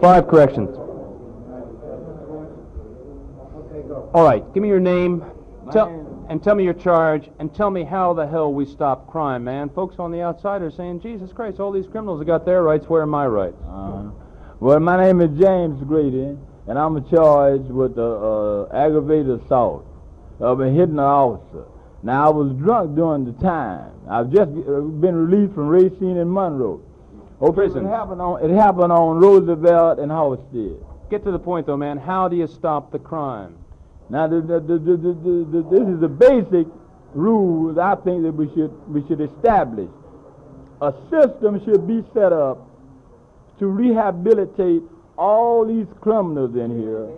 5 corrections. All right, give me your name, and tell me your charge, and tell me how the hell we stop crime, man. Folks on the outside are saying, Jesus Christ, all these criminals have got their rights, where are my rights? Well, my name is James Grady, and I'm charged with aggravated assault of hitting an officer. Now, I was drunk during the time. I've just been released from Racine and Monroe. Prison. It happened on Roosevelt and Halstead. Get to the point, though, man. How do you stop the crime? Now, this is the basic rules I think that we should establish. A system should be set up to rehabilitate all these criminals in here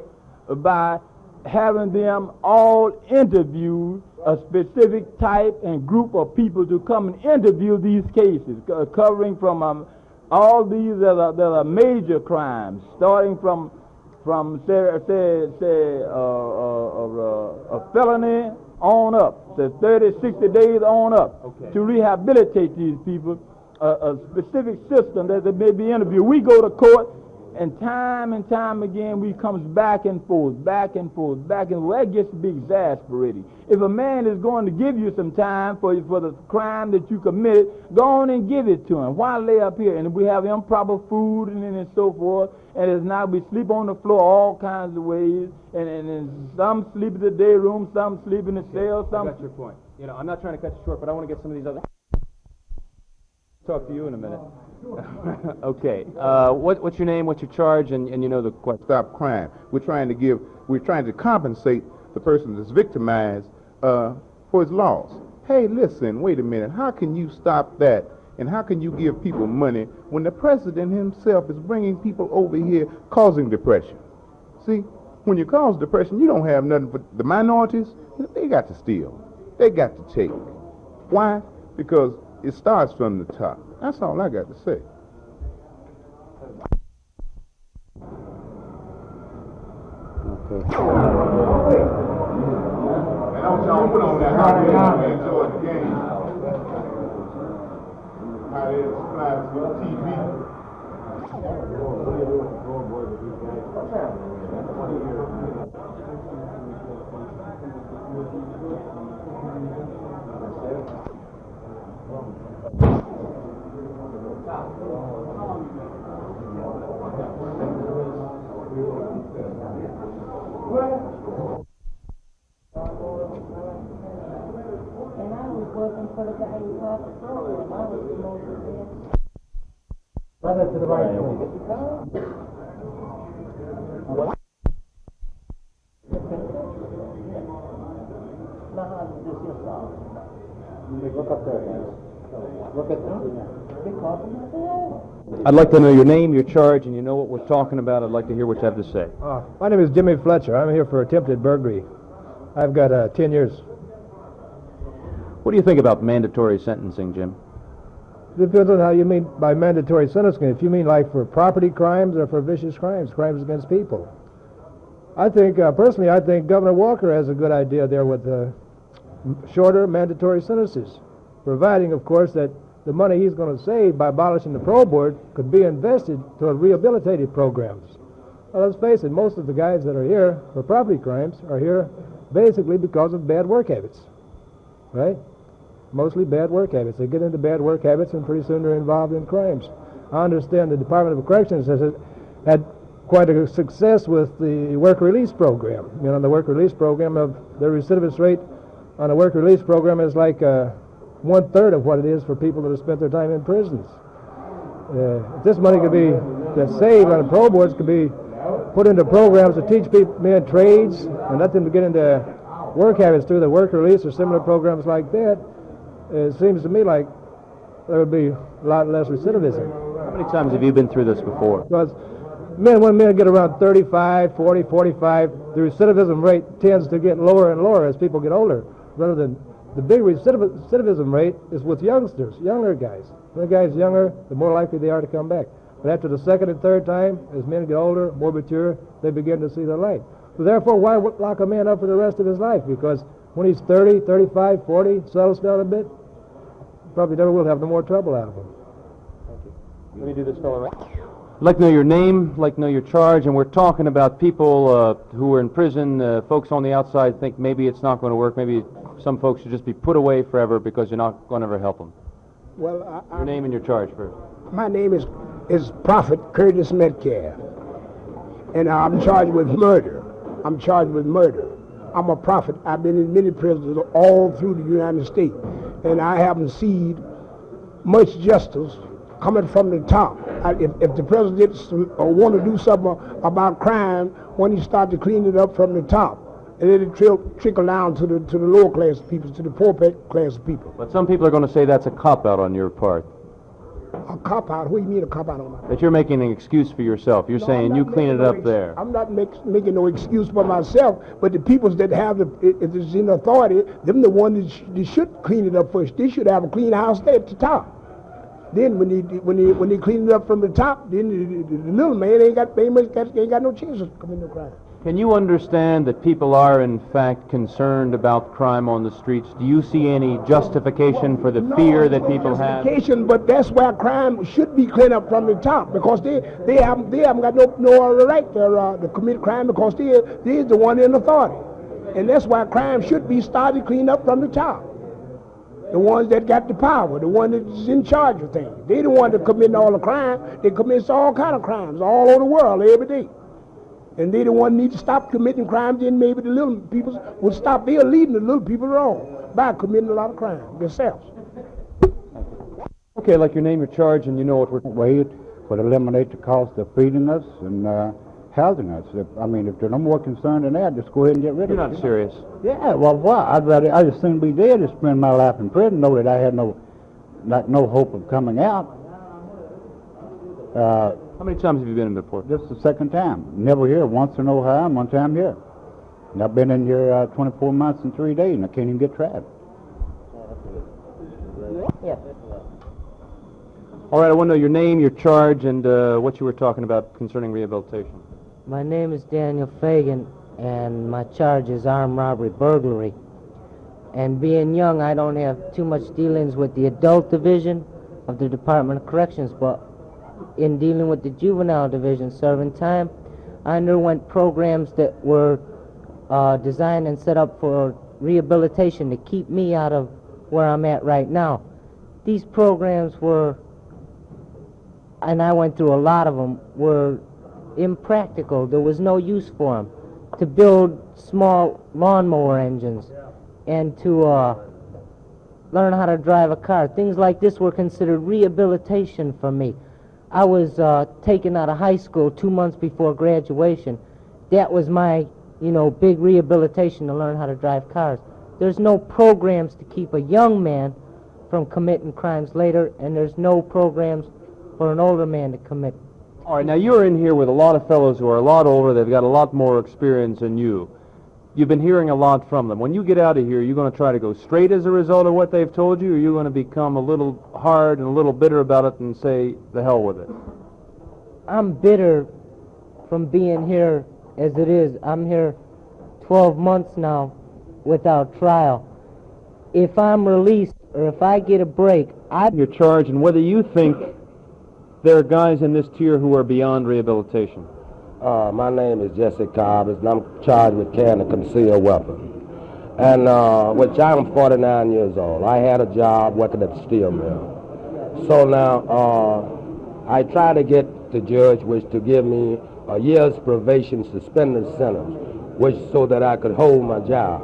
by having them all interview a specific type and group of people to come and interview these cases, covering from all these that are major crimes, starting from a felony on up, to 30, 60 days on up, to rehabilitate these people, a specific system that they may be interviewed. We go to court, and time again, we comes back and forth. That gets to be exasperating. If a man is going to give you some time for the crime that you committed, go on and give it to him. Why lay up here? And we have improper food and so forth, and it's now we sleep on the floor all kinds of ways, and some sleep in the day room, some sleep in the cell. I got your point. You know, I'm not trying to cut you short, but I want to get some of these other... Talk to you in a minute. Okay. What's your name? What's your charge? And you know the question. Stop crime. We're trying to compensate the person that's victimized for his loss. Hey, listen, wait a minute. How can you stop that? And how can you give people money when the president himself is bringing people over here causing depression? See, when you cause depression, you don't have nothing for the minorities. They got to steal. They got to take. Why? Because it starts from the top. That's all I got to say. Okay. And don't y'all put on that how they enjoy the game. How they subscribe to your TV. Brother to the right. Look up there, guys. Look at them. I'd like to know your name, your charge, and you know what we're talking about. I'd like to hear what you have to say. My name is Jimmy Fletcher. I'm here for attempted burglary. I've got 10 years. What do you think about mandatory sentencing, Jim? Depends on how you mean by mandatory sentencing. If you mean like for property crimes or for vicious crimes against people. I think, personally, I think Governor Walker has a good idea there with shorter mandatory sentences, providing, of course, that the money he's going to save by abolishing the parole board could be invested toward rehabilitative programs. Well, let's face it, most of the guys that are here for property crimes are here basically because of bad work habits, right? Mostly bad work habits. They get into bad work habits and pretty soon they're involved in crimes. I understand the Department of Corrections has had quite a success with the work release program. You know, the work release program, of the recidivist rate on a work release program is like 1/3 of what it is for people that have spent their time in prisons. If this money could be saved on the parole boards, could be put into programs to teach people men trades and let them get into work habits through the work release or similar programs like that. It seems to me like there would be a lot less recidivism. How many times have you been through this before? Because when men get around 35, 40, 45, the recidivism rate tends to get lower and lower as people get older, rather than the big recidivism rate is with youngsters, younger guys. When the guy's younger, the more likely they are to come back. But after the second and third time, as men get older, more mature, they begin to see the light. So therefore, why lock a man up for the rest of his life? Because when he's 30, 35, 40, settles down a bit, probably never will have no more trouble out of him. Let me do this fellow right. I'd like to know your name, like to know your charge, and we're talking about people who are in prison. Folks on the outside think maybe it's not going to work. Maybe some folks should just be put away forever because you're not going to ever help them. Well, Your name and your charge first. my name is Prophet Curtis Metcalf, and I'm charged with murder. I'm charged with murder. I'm a prophet. I've been in many prisons all through the United States, and I haven't seen much justice coming from the top. If the president want to do something about crime, when he start to clean it up from the top, and then it trickle down to the lower class people, to the poor class people. But some people are going to say that's a cop-out on your part. A cop-out? What do you mean a cop-out on my part? That you're making an excuse for yourself. You're saying you clean it up there. I'm not making no excuse for myself, but the peoples that have if it's in authority, them the ones that should clean it up first. They should have a clean house there at the top. Then when they clean it up from the top, then the little man ain't got no chance of committing no crime. Can you understand that people are, in fact, concerned about crime on the streets? Do you see any justification for the fear that people have? But that's why crime should be cleaned up from the top, because they haven't got no right to commit crime, because they're the one in authority. And that's why crime should be started cleaned up from the top. The ones that got the power, the one that's in charge of things. They're the one that commit all the crime. They commit all kind of crimes all over the world every day. And they the one need to stop committing crimes, then maybe the little people will stop. They're leading the little people wrong by committing a lot of crime themselves. Okay, like your name, your charge, and you know what we're... Way would eliminate the cost of feeding us and housing us. If they're no more concerned than that, just go ahead and get rid of it. You're not serious. Yeah, well, why? I'd as soon be dead as spend my life in prison, know that I had no hope of coming out. How many times have you been in before? This is the second time. Never here. Once in Ohio and one time here. And I've been in here 24 months and 3 days, and I can't even get tried. Yeah. All right, I want to know your name, your charge, and what you were talking about concerning rehabilitation. My name is Daniel Fagan, and my charge is armed robbery burglary. And being young, I don't have too much dealings with the adult division of the Department of Corrections, but in dealing with the juvenile division serving time, I underwent programs that were designed and set up for rehabilitation to keep me out of where I'm at right now. These programs were, and I went through a lot of them, were impractical. There was no use for them. To build small lawnmower engines and to learn how to drive a car. Things like this were considered rehabilitation for me. I was taken out of high school 2 months before graduation. That was my, big rehabilitation, to learn how to drive cars. There's no programs to keep a young man from committing crimes later, and there's no programs for an older man to commit. All right, now you're in here with a lot of fellows who are a lot older. They've got a lot more experience than you. You've been hearing a lot from them. When you get out of here, you're going to try to go straight as a result of what they've told you, or you're going to become a little hard and a little bitter about it and say, the hell with it? I'm bitter from being here as it is. I'm here 12 months now without trial. If I'm released or if I get a break, Your charge, and whether you think there are guys in this tier who are beyond rehabilitation. My name is Jesse Cobbs, and I'm charged with carrying a concealed weapon. And which I'm 49 years old. I had a job working at the steel mill. So now I try to get the judge which to give me a year's probation suspended sentence, which so that I could hold my job.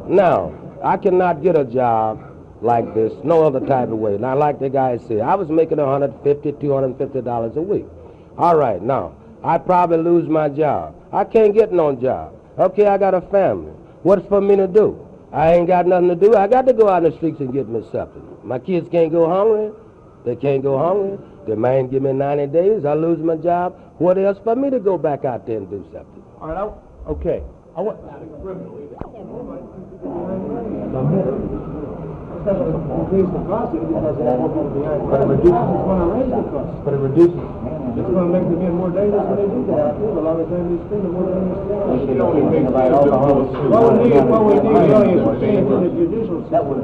Now, I cannot get a job like this no other type of way. Now, like the guy said, I was making $150, $250 a week. All right, now, I probably lose my job. I can't get no job. Okay, I got a family. What's for me to do? I ain't got nothing to do. I got to go out in the streets and get me something. My kids can't go hungry. They can't go hungry. The man give me 90 days. I lose my job. What else for me to go back out there and do something? All right, okay. It's going to make them even more dangerous when they do that. The longer time they spend, the more dangerous they are. What we need is change in the judicial system. That would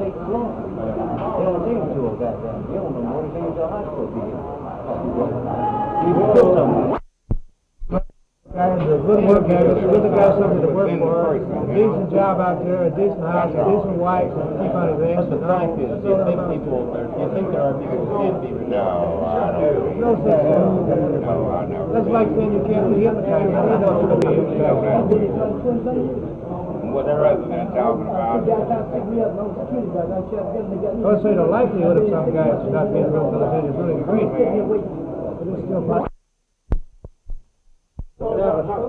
take long. don't think to a goddamn. You don't know more than things your high school people. Guys, a good work ethic, good to got something to work for, a decent job out there, a decent house, a decent wife, keep on advancing. But the fact is, you think there are people who can't be released? No, I don't. No such thing. That's like saying you can't be hypnotized. You don't know to be hypnotized. What the president talking about? Let's say the likelihood of some guys not being real military is really great. But it's still possible.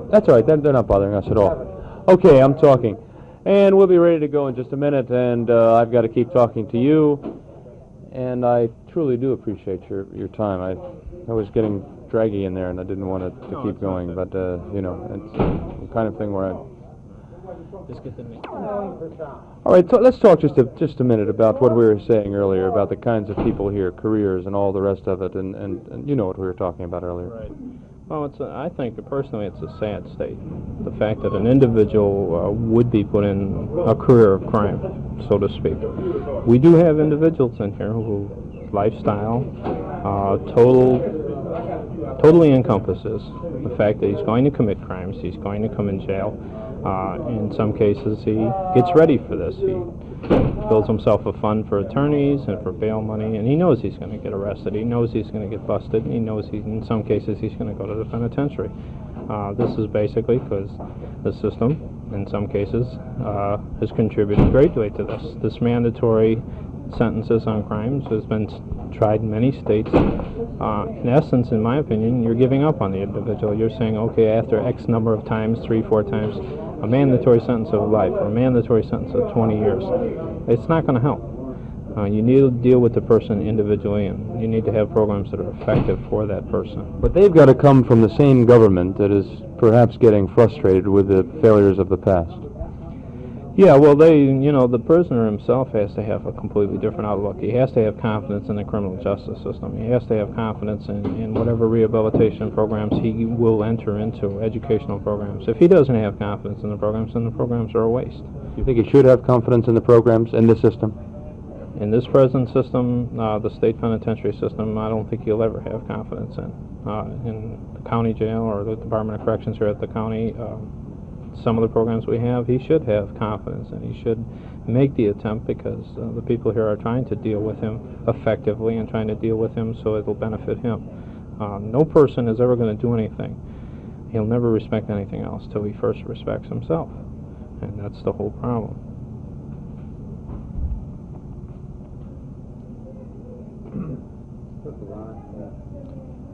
That's all right. They're not bothering us at all. Okay, I'm talking. And we'll be ready to go in just a minute, and I've got to keep talking to you. And I truly do appreciate your time. I was getting draggy in there, and I didn't want it to keep going. But, you know, it's the kind of thing where I... Just get the name. All right, so let's talk just a minute about what we were saying earlier, about the kinds of people here, careers, and all the rest of it, and you know what we were talking about earlier. Right. Well, I think personally it's a sad state. The fact that an individual would be put in a career of crime, so to speak. We do have individuals in here who lifestyle totally encompasses the fact that he's going to commit crimes, he's going to come in jail. In some cases, he gets ready for this. He builds himself a fund for attorneys and for bail money, and he knows he's going to get arrested. He knows he's going to get busted, and he knows in some cases he's going to go to the penitentiary. This is basically because the system, in some cases, has contributed greatly to this. This mandatory sentences on crimes has been tried in many states. In essence, in my opinion, you're giving up on the individual. You're saying, okay, after X number of times, 3, 4 times, a mandatory sentence of life or a mandatory sentence of 20 years. It's not going to help. You need to deal with the person individually, and you need to have programs that are effective for that person. But they've got to come from the same government that is perhaps getting frustrated with the failures of the past. Yeah, well, the prisoner himself has to have a completely different outlook. He has to have confidence in the criminal justice system. He has to have confidence in whatever rehabilitation programs he will enter into, educational programs. If he doesn't have confidence in the programs, then the programs are a waste. You think he should have confidence in the programs, in the system? In this present system, the state penitentiary system, I don't think he'll ever have confidence in. In the county jail or the Department of Corrections here at the county, some of the programs we have, he should have confidence and he should make the attempt because the people here are trying to deal with him effectively and trying to deal with him so it'll benefit him. No person is ever going to do anything. He'll never respect anything else till he first respects himself, and that's the whole problem.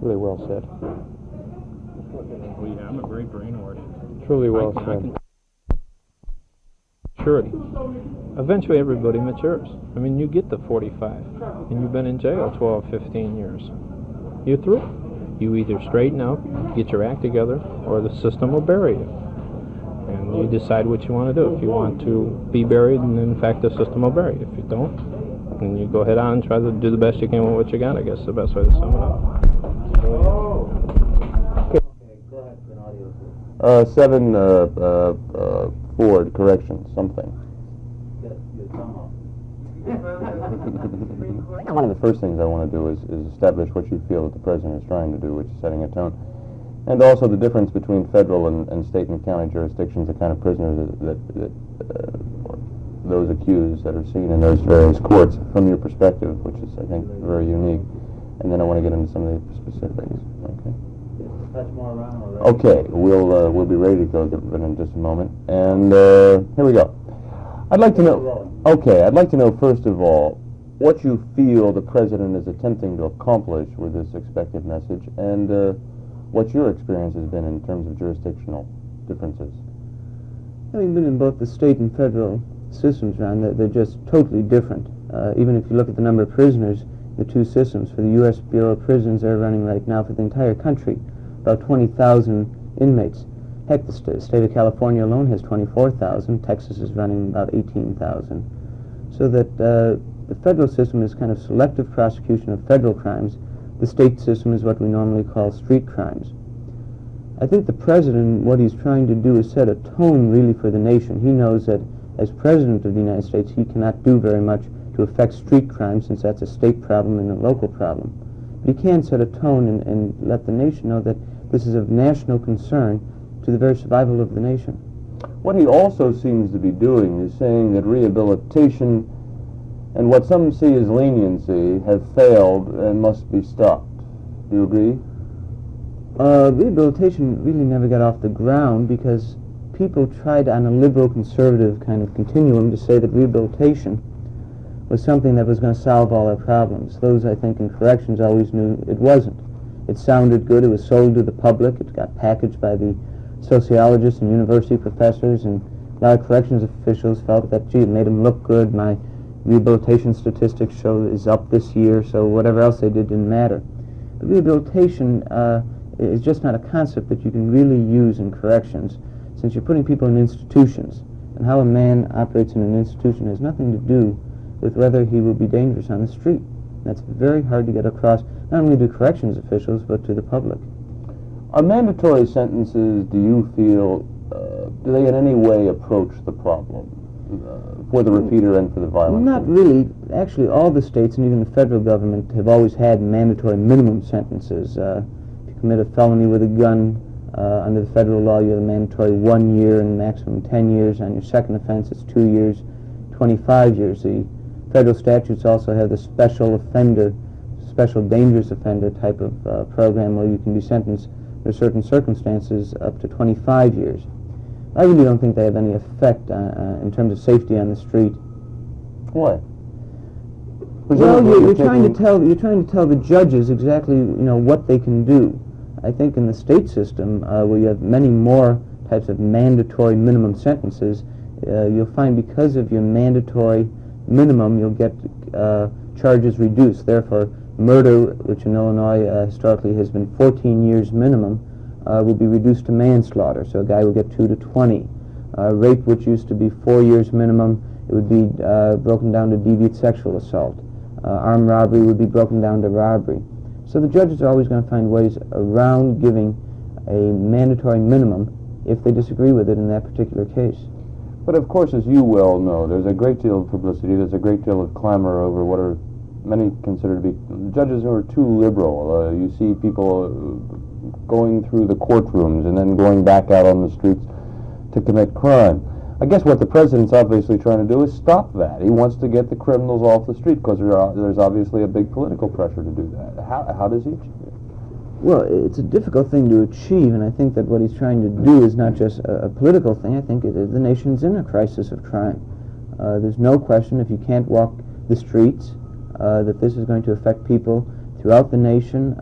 Really well said. I'm a great brainwashed. Truly well said. Maturity. Eventually everybody matures. I mean, you get to 45 and you've been in jail 12, 15 years. You're through. You either straighten out, get your act together, or the system will bury you. And you decide what you want to do. If you want to be buried, and in fact the system will bury you. If you don't, then you go ahead on and try to do the best you can with what you got, I guess is the best way to sum it up. 7 Ford correction something. One of the first things I want to do is establish what you feel that the president is trying to do, which is setting a tone, and also the difference between federal and state and county jurisdictions, the kind of prisoners that those accused that are seen in those various courts from your perspective, which is, I think, very unique. And then I want to get into some of the specifics. Okay. Okay, we'll be ready to go in just a moment. And here we go. I'd like to know. Okay, I'd like to know first of all what you feel the president is attempting to accomplish with this expected message, and what your experience has been in terms of jurisdictional differences. Having been in both the state and federal systems, Ron, they're just totally different. Even if you look at the number of prisoners, the two systems. For the U.S. Bureau of Prisons, they're running right now for the entire country about 20,000 inmates. Heck, the state of California alone has 24,000. Texas is running about 18,000. So that the federal system is kind of selective prosecution of federal crimes. The state system is what we normally call street crimes. I think the president, what he's trying to do is set a tone really for the nation. He knows that as president of the United States, he cannot do very much to affect street crime, since that's a state problem and a local problem. But he can set a tone and let the nation know that this is of national concern to the very survival of the nation. What he also seems to be doing is saying that rehabilitation and what some see as leniency have failed and must be stopped. Do you agree? Rehabilitation really never got off the ground because people tried on a liberal-conservative kind of continuum to say that rehabilitation was something that was going to solve all our problems. Those, I think, in corrections always knew it wasn't. It sounded good, it was sold to the public, it got packaged by the sociologists and university professors, and a lot of corrections officials felt that, gee, it made them look good. My rehabilitation statistics show is up this year, so whatever else they did didn't matter. But rehabilitation is just not a concept that you can really use in corrections, since you're putting people in institutions, and how a man operates in an institution has nothing to do with whether he will be dangerous on the street. That's very hard to get across, not only to corrections officials, but to the public. Are mandatory sentences, do you feel, do they in any way approach the problem for the repeater and for the violent? Not really. Actually, all the states and even the federal government have always had mandatory minimum sentences. If you commit a felony with a gun, under the federal law, you have a mandatory 1 year and maximum 10 years. On your second offense, it's 2 years, 25 years. The federal statutes also have the special offender, special dangerous offender type of program where you can be sentenced under certain circumstances up to 25 years. I really don't think they have any effect in terms of safety on the street. Why? Well, you're trying to tell the judges exactly what they can do. I think in the state system, where you have many more types of mandatory minimum sentences, you'll find because of your mandatory minimum, you'll get charges reduced. Therefore, murder, which in Illinois historically has been 14 years minimum, will be reduced to manslaughter, so a guy will get 2 to 20. Rape, which used to be 4 years minimum, it would be broken down to deviant sexual assault. Armed robbery would be broken down to robbery. So the judges are always going to find ways around giving a mandatory minimum if they disagree with it in that particular case. But of course, as you well know, there's a great deal of publicity, there's a great deal of clamor over what are many consider to be judges who are too liberal. You see people going through the courtrooms and then going back out on the streets to commit crime. I guess what the president's obviously trying to do is stop that. He wants to get the criminals off the street because there's obviously a big political pressure to do that. How does he achieve it? Well, it's a difficult thing to achieve, and I think that what he's trying to do is not just a political thing. I think the nation's in a crisis of crime. There's no question, if you can't walk the streets, that this is going to affect people throughout the nation.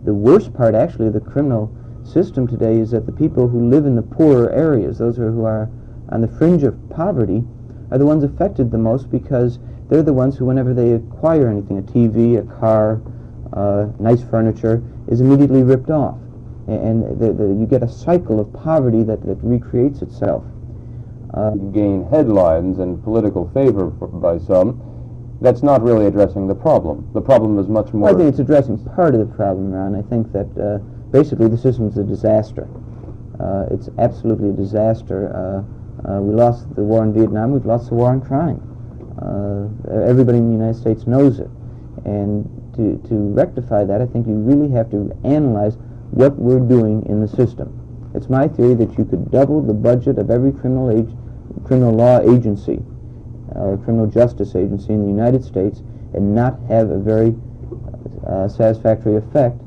The worst part, actually, of the criminal system today is that the people who live in the poorer areas, those who are on the fringe of poverty, are the ones affected the most because they're the ones who, whenever they acquire anything, a TV, a car, nice furniture, is immediately ripped off. And you get a cycle of poverty that recreates itself. Gain headlines and political favor by some. That's not really addressing the problem. The problem is much more... Well, I think it's addressing part of the problem, Ron. I think that basically the system's a disaster. It's absolutely a disaster. We lost the war in Vietnam, we've lost the war on crime. Everybody in the United States knows it. And to rectify that, I think you really have to analyze what we're doing in the system. It's my theory that you could double the budget of every criminal law agency or criminal justice agency in the United States and not have a very satisfactory effect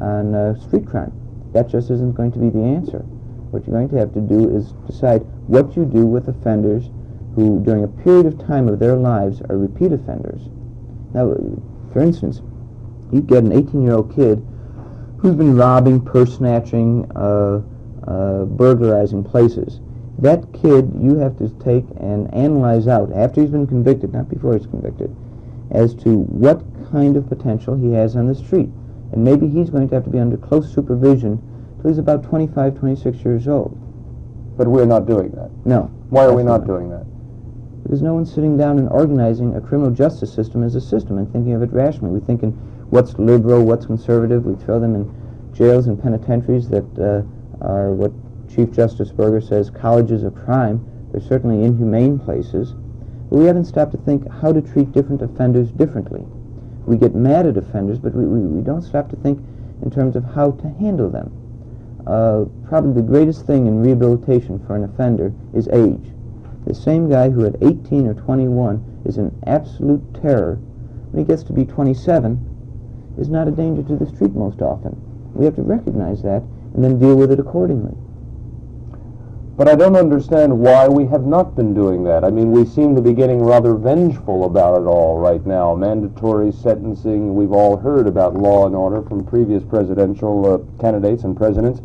on street crime. That just isn't going to be the answer. What you're going to have to do is decide what you do with offenders who, during a period of time of their lives, are repeat offenders. Now, for instance, you get an 18-year-old kid who's been robbing, purse snatching, burglarizing places. That kid you have to take and analyze out after he's been convicted, not before he's convicted, as to what kind of potential he has on the street. And maybe he's going to have to be under close supervision till he's about 25, 26 years old. But we're not doing that. No. Why are we not doing that? Because no one's sitting down and organizing a criminal justice system as a system and thinking of it rationally. We're thinking what's liberal, what's conservative. We throw them in jails and penitentiaries that are what Chief Justice Berger says colleges of crime. They're certainly inhumane places. But we haven't stopped to think how to treat different offenders differently. We get mad at offenders, but we don't stop to think in terms of how to handle them. Probably the greatest thing in rehabilitation for an offender is age. The same guy who at 18 or 21 is an absolute terror, when he gets to be 27, is not a danger to the street most often. We have to recognize that and then deal with it accordingly. But I don't understand why we have not been doing that. I mean, we seem to be getting rather vengeful about it all right now. Mandatory sentencing, we've all heard about law and order from previous presidential candidates and presidents.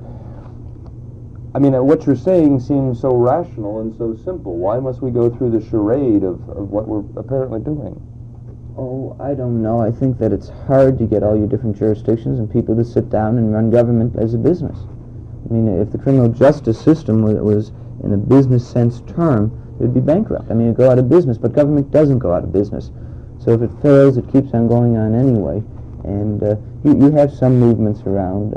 I mean, what you're saying seems so rational and so simple. Why must we go through the charade of what we're apparently doing? Oh, I don't know. I think that it's hard to get all your different jurisdictions and people to sit down and run government as a business. I mean, if the criminal justice system was in a business sense term, it would be bankrupt. I mean, it would go out of business, but government doesn't go out of business. So if it fails, it keeps on going on anyway. And you have some movements around.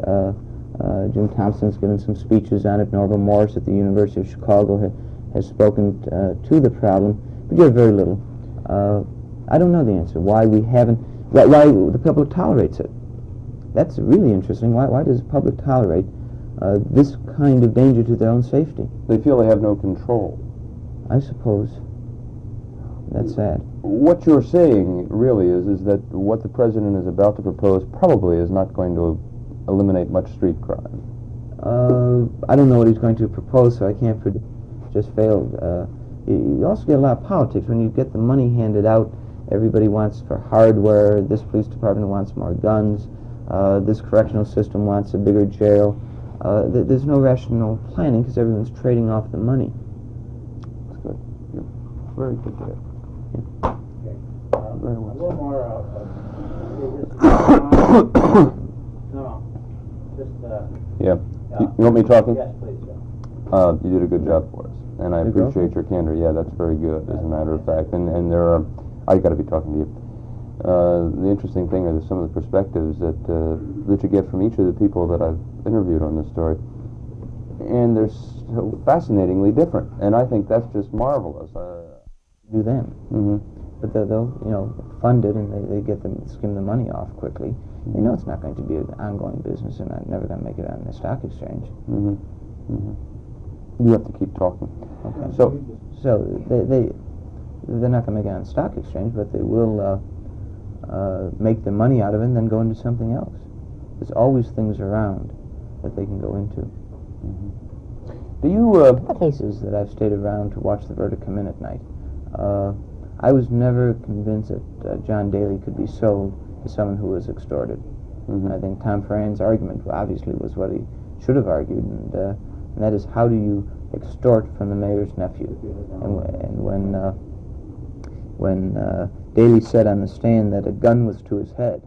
Jim Thompson's given some speeches on it. Norval Morris at the University of Chicago has spoken to the problem, but you have very little. I don't know the answer. Why we haven't, why the public tolerates it. That's really interesting. Why does the public tolerate this kind of danger to their own safety? They feel they have no control. I suppose. That's sad. What you're saying really is that what the president is about to propose probably is not going to eliminate much street crime. I don't know what he's going to propose, so I can't predict. Just failed. You also get a lot of politics. When you get the money handed out, everybody wants for hardware. This police department wants more guns. This correctional system wants a bigger jail. There's no rational planning because everyone's trading off the money. That's good. You're very good there. Yeah. Okay. Very well. A little more. Yeah. You want me talking? Yes, please. You did a good job for us, and I appreciate your candor. Yeah, that's very good, as a matter of fact. And there are, I got to be talking to you. The interesting thing are some of the perspectives that you get from each of the people that I've interviewed on this story, and they're so fascinatingly different. And I think that's just marvelous. Do them, but they'll fund it, and they get them skim the money off quickly. They know it's not going to be an ongoing business, and I'm never going to make it on the stock exchange. You have to keep talking. Okay. So they're not going to make it on the stock exchange, but they will make the money out of it and then go into something else. There's always things around that they can go into. Do you cases that I've stayed around to watch the verdict come in at night? I was never convinced that John Daly could be sold to someone who was extorted. I think Tom Ferran's argument obviously was what he should have argued, and that is, how do you extort from the mayor's nephew? And when Daly said on the stand that a gun was to his head,